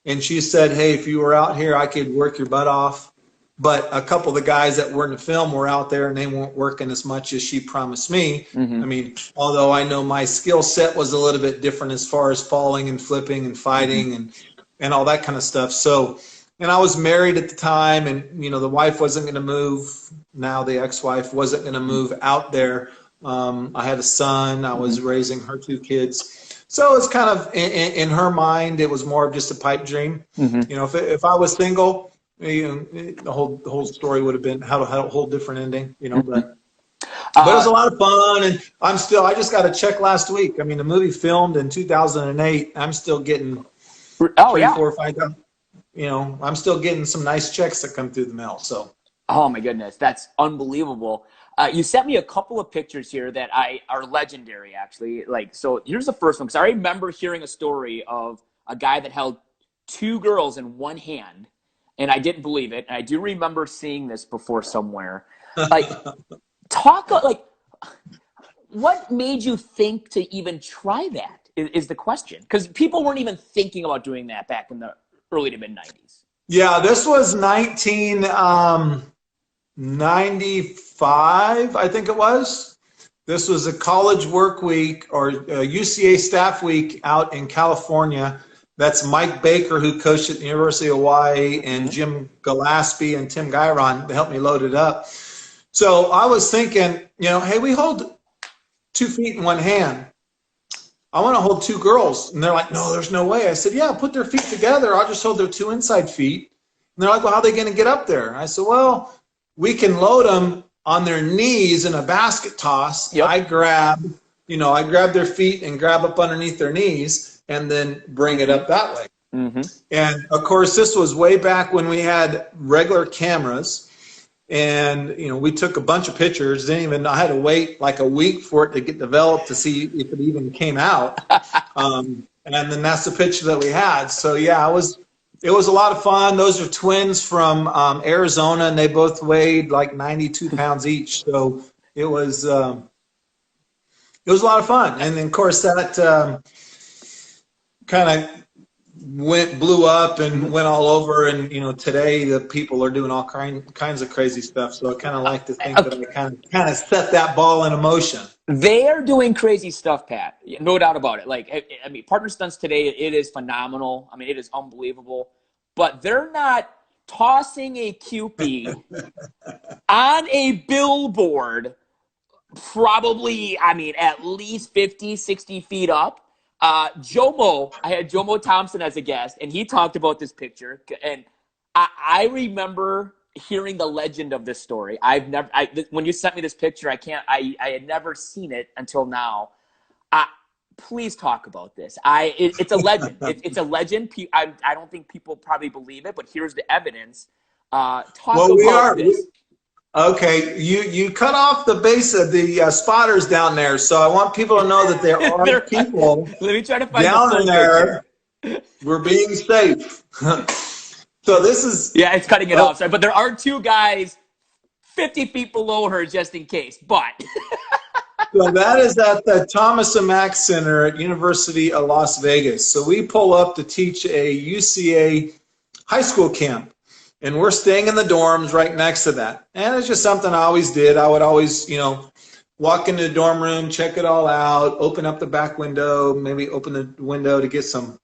and she said, "Hey, if you were out here, I could work your butt off." But a couple of the guys that were in the film were out there, and they weren't working as much as she promised me. Mm-hmm. Although I know my skill set was a little bit different as far as falling and flipping and fighting and all that kind of stuff. So, and I was married at the time, and the wife wasn't going to move. Now the ex-wife wasn't going to move out there. I had a son. I was raising her 2 kids. So it's kind of in her mind, it was more of just a pipe dream. Mm-hmm. If I was single, the whole story would have been had a whole different ending, but it was a lot of fun, and I just got a check last week. The movie filmed in 2008. I'm still getting 3, 4, 5. I'm still getting some nice checks that come through the mail. So, oh my goodness, that's unbelievable. You sent me a couple of pictures here that are legendary, actually. So here's the first one, because I remember hearing a story of a guy that held 2 girls in one hand. And I didn't believe it. And I do remember seeing this before somewhere. What made you think to even try that is the question. Because people weren't even thinking about doing that back in the early to mid-90s. Yeah, this was 1995, I think it was. This was a college work week, or a UCA staff week out in California. That's Mike Baker, who coached at the University of Hawaii, and Jim Gillespie and Tim Gyron helped me load it up. So I was thinking, hey, we hold 2 feet in one hand. I want to hold 2 girls. And they're like, no, there's no way. I said, yeah, put their feet together. I'll just hold their 2 inside feet. And they're like, well, how are they going to get up there? I said, well, we can load them on their knees in a basket toss. Yep. I grab their feet and grab up underneath their knees, and then bring it up that way. Mm-hmm. And of course, this was way back when we had regular cameras, and we took a bunch of pictures. I had to wait like a week for it to get developed to see if it even came out. And then that's the picture that we had. So yeah, it was a lot of fun. Those are twins from Arizona, and they both weighed like 92 pounds each. So it was a lot of fun. And then of course that kind of blew up and went all over, and today the people are doing all kinds of crazy stuff. So I kind of like to think that I kind of set that ball in motion. They are doing crazy stuff, Pat. No doubt about it. Partner stunts today, it is phenomenal. it is unbelievable. But they're not tossing a QP on a billboard, probably at least 50, 60 feet up. I had Jomo Thompson as a guest, and he talked about this picture. And I remember hearing the legend of this story. When you sent me this picture, I had never seen it until now. Please talk about this. It's a legend. It's a legend. I don't think people probably believe it, but here's the evidence. This. Okay, you cut off the base of the spotters down there, so I want people to know that there are people Let me try to find down there. We're being safe. So this is... Yeah, it's cutting it off, sorry. But there are 2 guys 50 feet below her just in case, but... So that is at the Thomas and Mack Center at University of Las Vegas. So we pull up to teach a UCA high school camp. And we're staying in the dorms right next to that. And it's just something I always did. I would always, walk into the dorm room, check it all out, open up the back window, maybe open the window to get some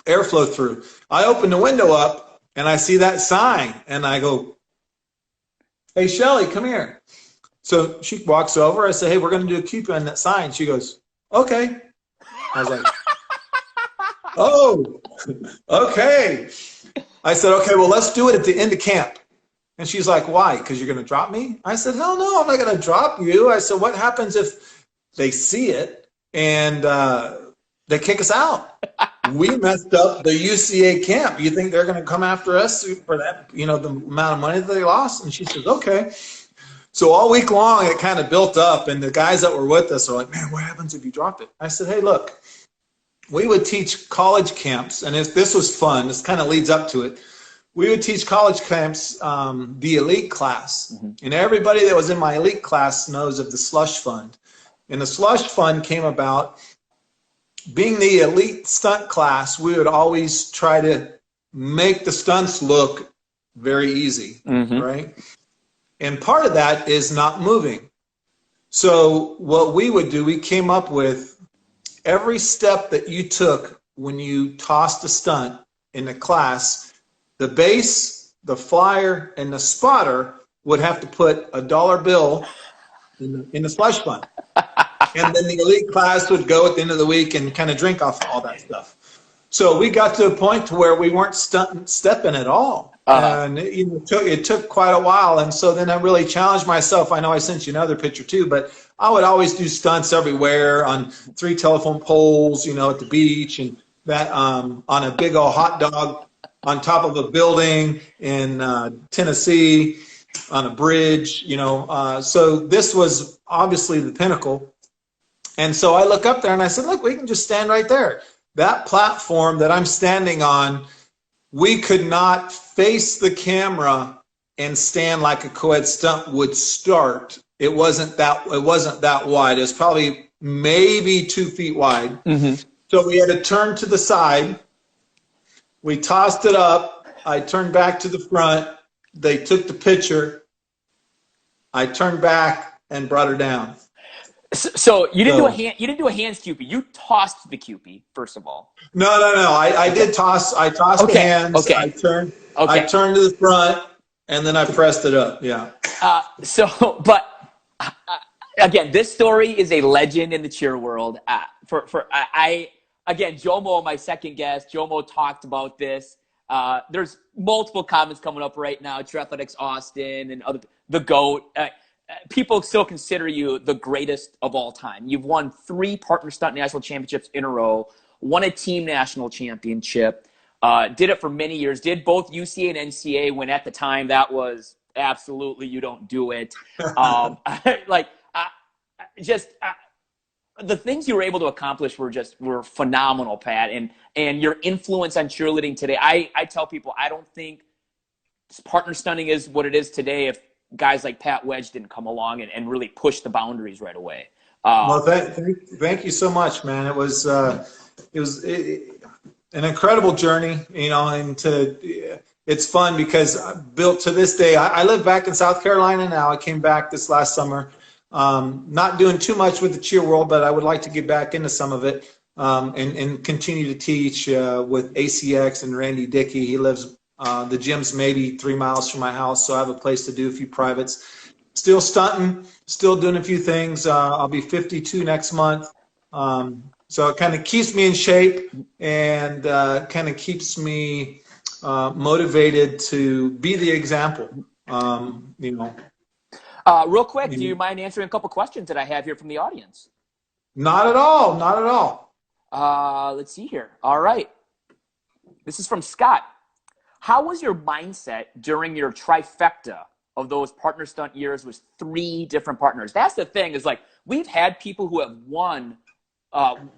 airflow through. I open the window up, and I see that sign. And I go, hey, Shelly, come here. So she walks over. I say, hey, we're going to do a QP on that sign. She goes, okay. I was like, oh, okay. I said, okay, well, let's do it at the end of camp. And she's like, why? Because you're going to drop me? I said, hell no, I'm not going to drop you. I said, what happens if they see it and they kick us out? We messed up the UCA camp. You think they're going to come after us for that, you know, the amount of money that they lost? And she says, okay. So all week long, it kind of built up, and the guys that were with us are like, man, what happens if you drop it? I said, hey, look, we would teach college camps, and if this was fun, this kind of leads up to it. We would teach college camps, the elite class. And everybody that was in my elite class knows of the slush fund. And the slush fund came about, being the elite stunt class, we would always try to make the stunts look very easy, right? And part of that is not moving. So what we would do, we came up with every step that you took when you tossed a stunt in the class, the base, the flyer, and the spotter would have to put a dollar bill in the slush fund. And then the elite class would go at the end of the week and kind of drink off all that stuff. So we got to a point to where we weren't stepping at all. And it took quite a while. And so then I really challenged myself. I know I sent you another picture too, but I would always do stunts everywhere on 3 telephone poles, you know, at the beach, and that on a big old hot dog on top of a building in Tennessee, on a bridge, you know. So this was obviously the pinnacle. And so I look up there and I said, look, we can just stand right there. That platform that I'm standing on, we could not face the camera and stand like a co-ed stunt would start. It wasn't that wide. It was probably maybe 2 feet wide. So we had to turn to the side. We tossed it up. I turned back to the front. They took the picture. I turned back and brought her down. So you didn't do a hands Cupid. You tossed the Cupid, first of all. No. I did toss. I tossed the hands. Okay. I turned to the front, and then I pressed it up. Yeah. Again, this story is a legend in the cheer world. Again, Jomo, my second guest, Jomo talked about this. There's multiple comments coming up right now. Cheer Athletics Austin and the GOAT. People still consider you the greatest of all time. You've won 3 partner stunt national championships in a row, won a team national championship, did it for many years, did both UCA and NCA when at the time that was absolutely you don't do it. The things you were able to accomplish were phenomenal, Pat. And your influence on cheerleading today, I tell people I don't think partner stunting is what it is today if guys like Pat Wedge didn't come along and really push the boundaries right away. Well, thank you so much, man. It was an incredible journey, you know, and it's fun because built to this day. I live back in South Carolina now. I came back this last summer. Not doing too much with the cheer world, but I would like to get back into some of it and continue to teach with ACX and Randy Dickey. He lives the gym's maybe 3 miles from my house, so I have a place to do a few privates. Still stunting, still doing a few things. I'll be 52 next month. So it kind of keeps me in shape and kind of keeps me motivated to be the example, you know. Real quick, do you mind answering a couple questions that I have here from the audience? Not at all. Not at all. Let's see here. All right. This is from Scott. How was your mindset during your trifecta of those partner stunt years with 3 different partners? That's the thing is, like, we've had people who have won,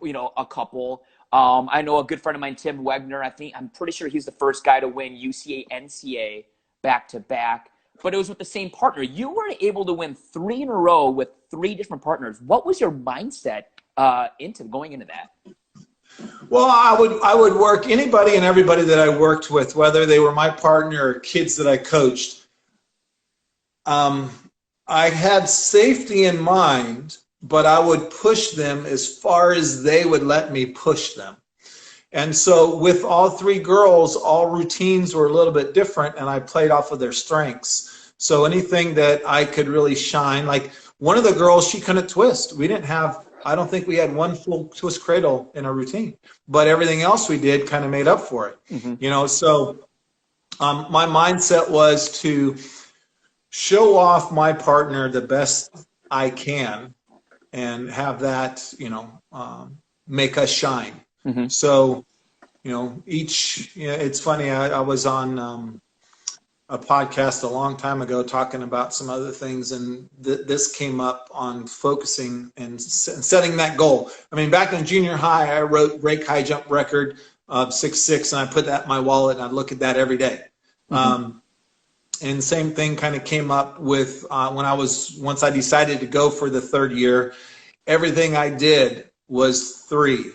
you know, a couple. I know a good friend of mine, Tim Wegner. I'm pretty sure he's the first guy to win UCA NCA back-to-back. But it was with the same partner. You were able to win 3 in a row with 3 different partners. What was your mindset going into that? Well, I would work anybody and everybody that I worked with, whether they were my partner or kids that I coached. I had safety in mind, but I would push them as far as they would let me push them. And so with all 3 girls, all routines were a little bit different, and I played off of their strengths. So anything that I could really shine, like one of the girls, she couldn't twist. We didn't have I don't think we had one full twist cradle in our routine, but everything else we did kind of made up for it. You know, so my mindset was to show off my partner the best I can and have that, you know, make us shine. So, you know, it's funny, I was on a podcast a long time ago talking about some other things, and this came up on focusing and setting that goal. I mean, back in junior high, I wrote break high jump record of 6'6", and I put that in my wallet, and I'd look at that every day. And same thing kind of came up with once I decided to go for the third year, everything I did was 3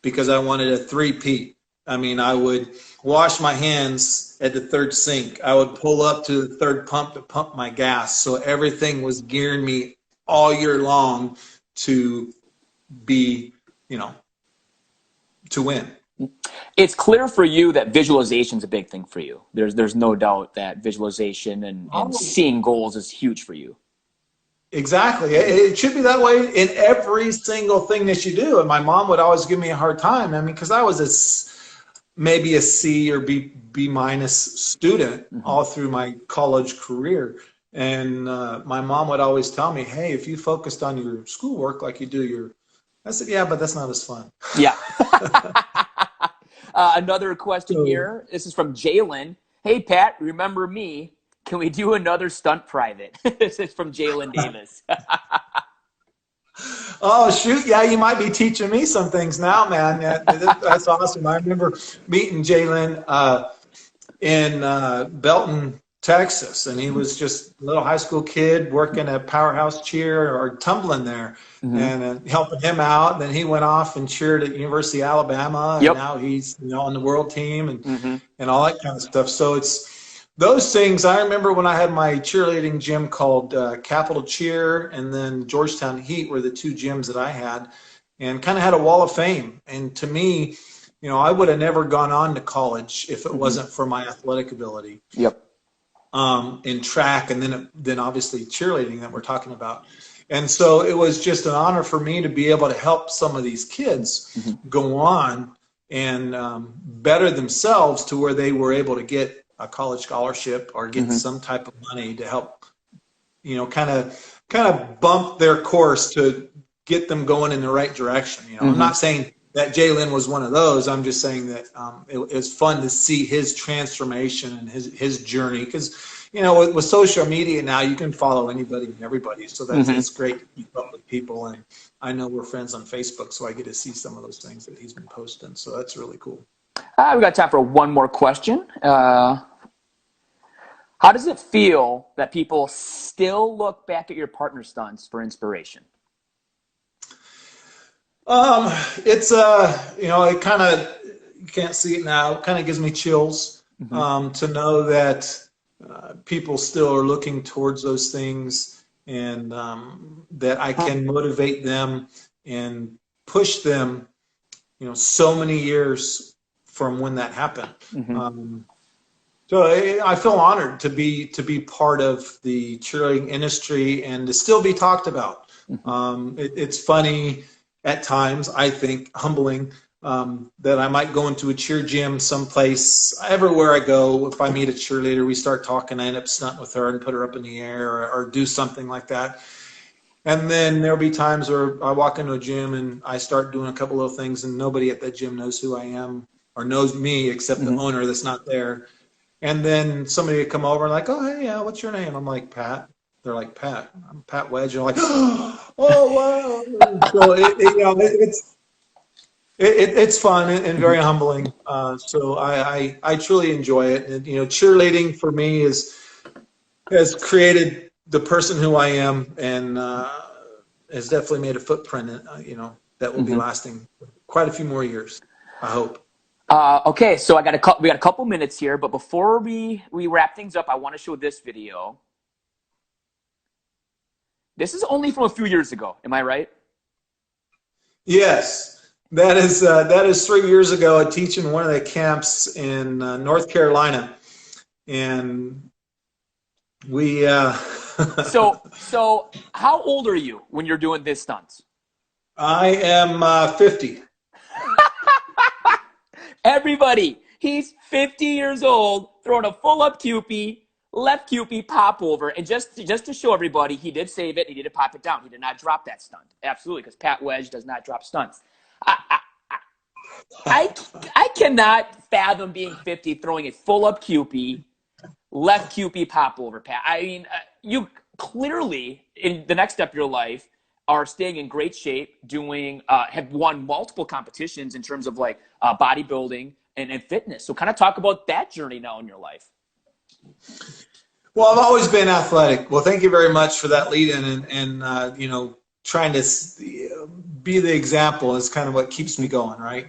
because I wanted a 3-peat. I mean, I would wash my hands at the third sink. I would pull up to the third pump to pump my gas. So everything was gearing me all year long to be, you know, to win. It's clear for you that visualization is a big thing for you. There's no doubt that visualization and seeing goals is huge for you. Exactly. It should be that way in every single thing that you do. And my mom would always give me a hard time. I mean, because I was maybe a C or B minus student all through my college career. And my mom would always tell me, hey, if you focused on your schoolwork like you do I said, yeah, but that's not as fun. Yeah. Another question here. This is from Jalen. Hey, Pat, remember me? Can we do another stunt private? This is from Jalen Davis. Oh, shoot. Yeah, you might be teaching me some things now, man. Yeah, that's awesome. I remember meeting Jalen in Belton, Texas, and he was just a little high school kid working at Powerhouse Cheer or tumbling there and helping him out. Then he went off and cheered at University of Alabama, and now he's, you know, on the world team and all that kind of stuff. So it's those things. I remember when I had my cheerleading gym called Capital Cheer, and then Georgetown Heat were the 2 gyms that I had, and kind of had a wall of fame. And to me, you know, I would have never gone on to college if it wasn't for my athletic ability. In track, and then obviously cheerleading that we're talking about. And so it was just an honor for me to be able to help some of these kids go on and better themselves to where they were able to get a college scholarship or get some type of money to help, you know, kind of bump their course to get them going in the right direction. You know, I'm not saying that Jalen was one of those. I'm just saying that it's fun to see his transformation and his journey, because, you know, with social media now, you can follow anybody and everybody. So that's it's great to keep up with people. And I know we're friends on Facebook, so I get to see some of those things that he's been posting. So that's really cool. We got time for one more question. How does it feel that people still look back at your partner stunts for inspiration? It's you know, it kind of, you can't see it now, it kind of gives me chills to know that people still are looking towards those things, and that I can motivate them and push them, you know, so many years from when that happened. So I feel honored to be part of the cheerleading industry and to still be talked about. It's funny at times, I think, humbling, that I might go into a cheer gym someplace. Everywhere I go, if I meet a cheerleader, we start talking, I end up stunting with her and put her up in the air or do something like that. And then there'll be times where I walk into a gym and I start doing a couple little things and nobody at that gym knows who I am or knows me except the owner that's not there. And then somebody would come over and like, oh, hey, yeah, what's your name? I'm like, Pat. They're like, Pat. I'm Pat Wedge. And I'm like, oh, wow. So you know, it's fun and very humbling. So I truly enjoy it. And, you know, cheerleading for me has created the person who I am, and has definitely made a footprint, you know, that will be lasting quite a few more years, I hope. Okay, so we got a couple minutes here, but before we wrap things up, I want to show this video. This is only from a few years ago. Am I right? Yes, that is 3 years ago. I teach in one of the camps in North Carolina, and we. So how old are you when you're doing this stunts? I am 50. Everybody, he's 50 years old, throwing a full-up QP, left QP pop over, and just to show everybody, he did save it. He did pop it down. He did not drop that stunt. Absolutely, because Pat Wedge does not drop stunts. I cannot fathom being 50 throwing a full-up QP, left QP pop over, Pat. I mean, you clearly, in the next step of your life, are staying in great shape, have won multiple competitions in terms of like bodybuilding and fitness. So kind of talk about that journey now in your life. Well, I've always been athletic. Well, thank you very much for that lead in, and you know, trying to be the example is kind of what keeps me going, right?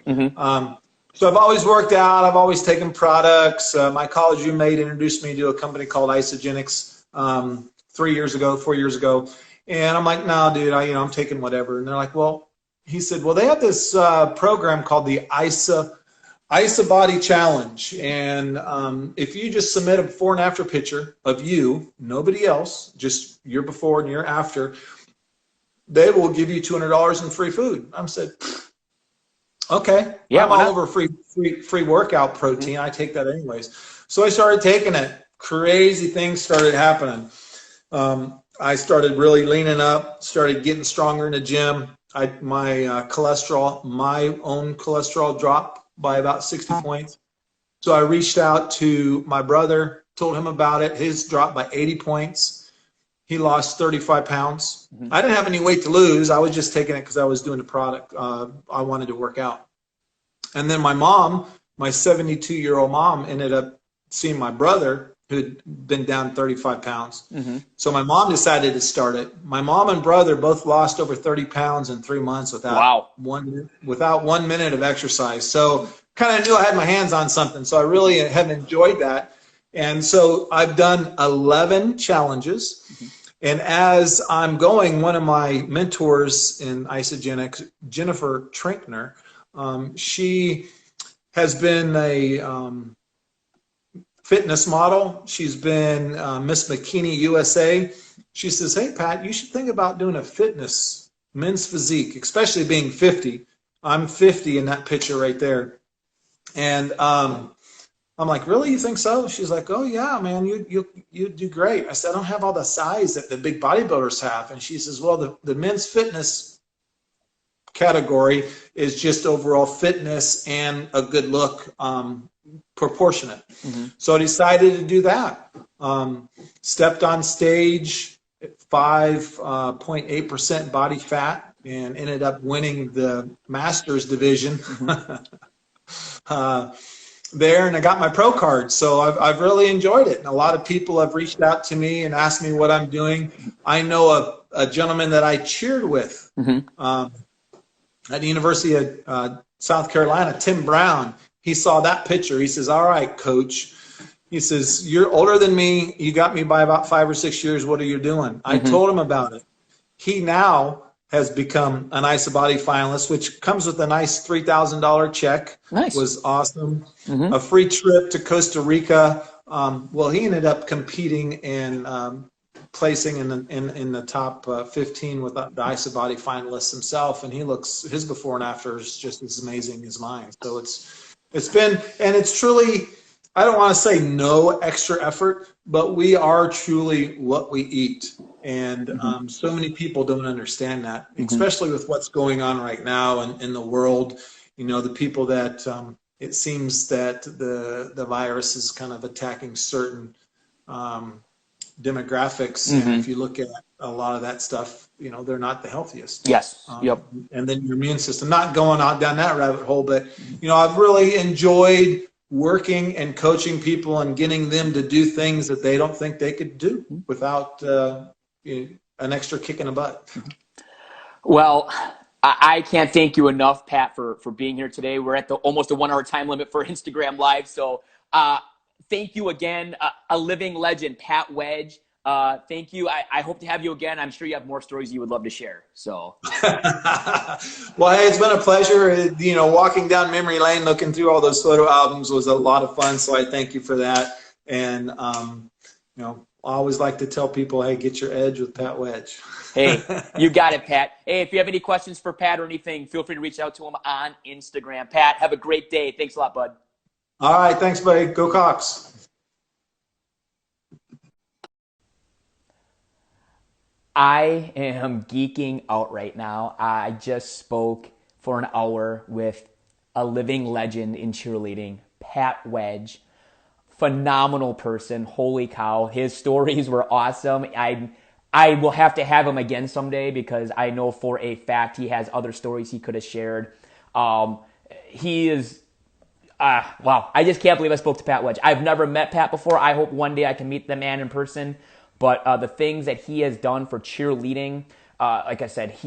So I've always worked out. I've always taken products. My college roommate introduced me to a company called Isogenics 4 years ago. And I'm like, no, dude, I'm taking whatever. And they're like, well, he said, well, they have this program called the Body Challenge. And if you just submit a before and after picture of you, nobody else, just your before and your after, they will give you $200 in free food. I said, okay, yeah, I'm all over free workout protein. I take that anyways. So I started taking it. Crazy things started happening. I started really leaning up, started getting stronger in the gym. My own cholesterol dropped by about 60 points. So I reached out to my brother, told him about it. His dropped by 80 points. He lost 35 pounds. I didn't have any weight to lose. I was just taking it because I was doing the product. I wanted to work out. And then my mom, my 72-year-old mom, ended up seeing my brother, who'd been down 35 pounds. So my mom decided to start it. My mom and brother both lost over 30 pounds in 3 months without 1 minute of exercise. So kind of knew I had my hands on something. So I really have enjoyed that. And so I've done 11 challenges. And as I'm going, one of my mentors in Isogenics, Jennifer Trinkner, she has been a fitness model. She's been Miss Bikini USA. She says, hey, Pat, you should think about doing a fitness, men's physique, especially being 50. I'm 50 in that picture right there. And I'm like, really? You think so? She's like, oh, yeah, man, you do great. I said, I don't have all the size that the big bodybuilders have. And she says, well, the men's fitness category is just overall fitness and a good look, proportionate. So I decided to do that. Stepped on stage at 5.8% body fat and ended up winning the Masters division there, and I got my pro card. So I've really enjoyed it. And a lot of people have reached out to me and asked me what I'm doing. I know a gentleman that I cheered with at the University of South Carolina, Tim Brown. He saw that picture. He says, all right, coach. He says, you're older than me. You got me by about 5 or 6 years. What are you doing? I told him about it. He now has become an IsaBody finalist, which comes with a nice $3,000 check. Nice. Was awesome. A free trip to Costa Rica. Well, he ended up competing and placing in the top 15 with the IsaBody finalists himself, and his before and after is just as amazing as mine. So it's been, and it's truly, I don't want to say no extra effort, but we are truly what we eat. And so many people don't understand that, especially with what's going on right now in the world. You know, the people that it seems that the virus is kind of attacking certain demographics. And if you look at a lot of that stuff, you know, they're not the healthiest. Yes. And then your immune system, not going on down that rabbit hole, but, you know, I've really enjoyed working and coaching people and getting them to do things that they don't think they could do without an extra kick in the butt. Well, I can't thank you enough, Pat, for being here today. We're at almost a 1 hour time limit for Instagram Live. So thank you again, a living legend, Pat Wedge. Thank you. I hope to have you again. I'm sure you have more stories you would love to share. So, well, hey, it's been a pleasure. You know, walking down memory lane, looking through all those photo albums was a lot of fun. So I thank you for that. And, you know, always like to tell people, hey, get your edge with Pat Wedge. Hey, you got it, Pat. Hey, if you have any questions for Pat or anything, feel free to reach out to him on Instagram. Pat, have a great day. Thanks a lot, bud. All right, thanks, buddy. Go Cox. I am geeking out right now. I just spoke for an hour with a living legend in cheerleading, Pat Wedge. Phenomenal person. Holy cow. His stories were awesome. I will have to have him again someday because I know for a fact he has other stories he could have shared. He is, wow. I just can't believe I spoke to Pat Wedge. I've never met Pat before. I hope one day I can meet the man in person. But the things that he has done for cheerleading, like I said,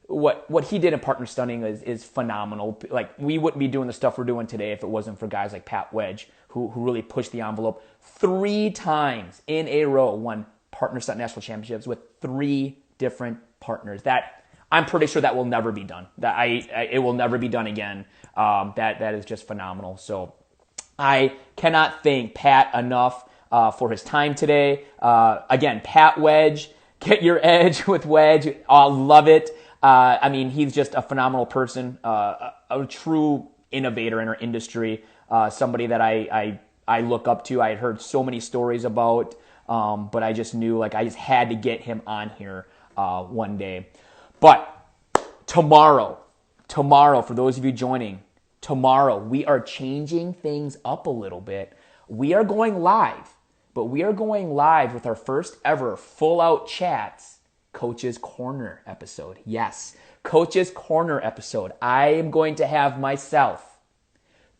what he did in partner stunting is phenomenal. Like, we wouldn't be doing the stuff we're doing today if it wasn't for guys like Pat Wedge, who really pushed the envelope. 3 times in a row won partner stunt national championships with 3 different partners. That, I'm pretty sure that will never be done. It will never be done again. That is just phenomenal. So I cannot thank Pat enough for his time today. Again, Pat Wedge, get your edge with Wedge. I love it. I mean, he's just a phenomenal person, a true innovator in our industry, somebody that I look up to. I had heard so many stories about, but I just knew, like, I just had to get him on here one day. But tomorrow, for those of you joining, tomorrow we are changing things up a little bit. We are going live, but we are going live with our first ever full-out chats Coach's Corner episode. Yes, Coach's Corner episode. I am going to have myself,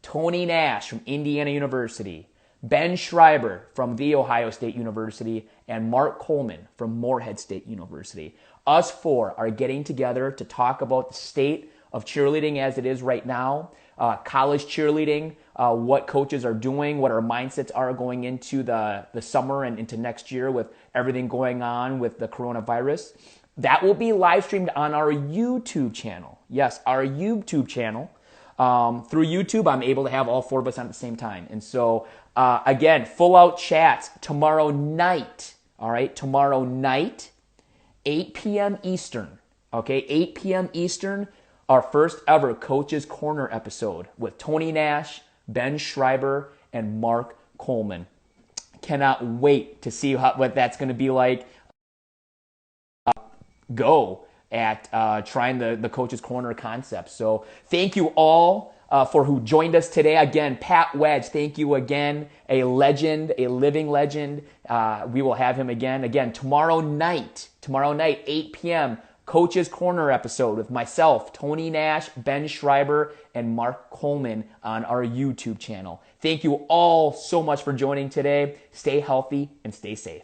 Tony Nash from Indiana University, Ben Schreiber from The Ohio State University, and Mark Coleman from Morehead State University. Us 4 are getting together to talk about the state of cheerleading as it is right now, college cheerleading, what coaches are doing, what our mindsets are going into the summer and into next year with everything going on with the coronavirus. That will be live streamed on our YouTube channel. Yes, our YouTube channel. Through YouTube, I'm able to have all 4 of us on at the same time. And so, again, full-out chats tomorrow night. All right, tomorrow night, 8 p.m. Eastern. Okay, 8 p.m. Eastern, our first ever Coach's Corner episode with Tony Nash, Ben Schreiber, and Mark Coleman. Cannot wait to see what that's going to be like. Go at trying the Coach's Corner concept. So thank you all for who joined us today. Again, Pat Wedge, thank you again. A legend, a living legend. We will have him again. Again, tomorrow night, 8 p.m., Coach's Corner episode with myself, Tony Nash, Ben Schreiber, and Mark Coleman on our YouTube channel. Thank you all so much for joining today. Stay healthy and stay safe.